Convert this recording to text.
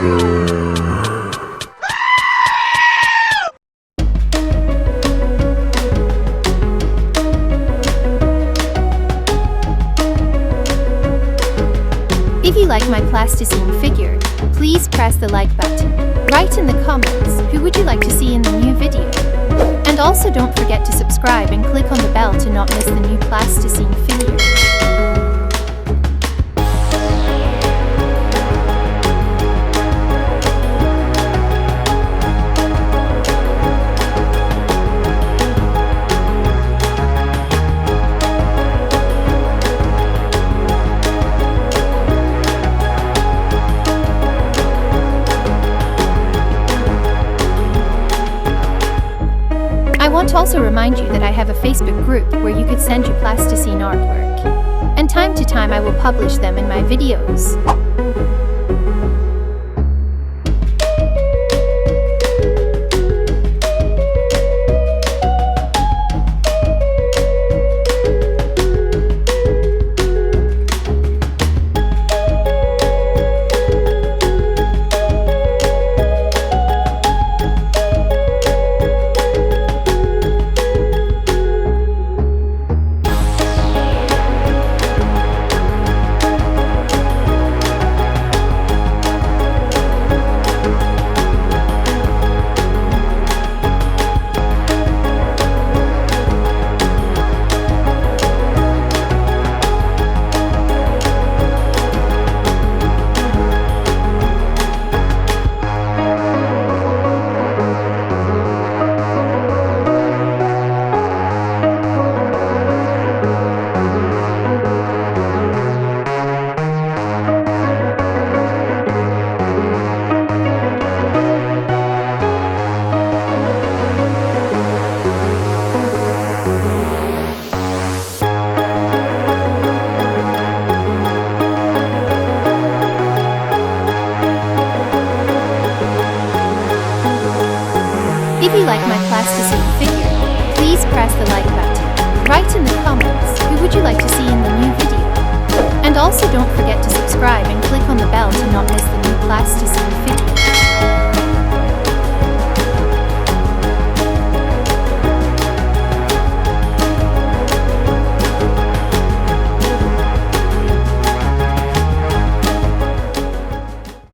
If you like my plasticine figure, please press the like button. Write in the comments who would you like to see in the new video. And also don't forget to subscribe and click on the bell to not miss the new plasticine figure. I want to also remind you that I have a Facebook group where you could send your plasticine artwork. And time to time I will publish them in my videos. If you like my plasticine figure, please press the like button. Write in the comments who would you like to see in the new video. And also don't forget to subscribe and click on the bell to not miss the new plasticine figure.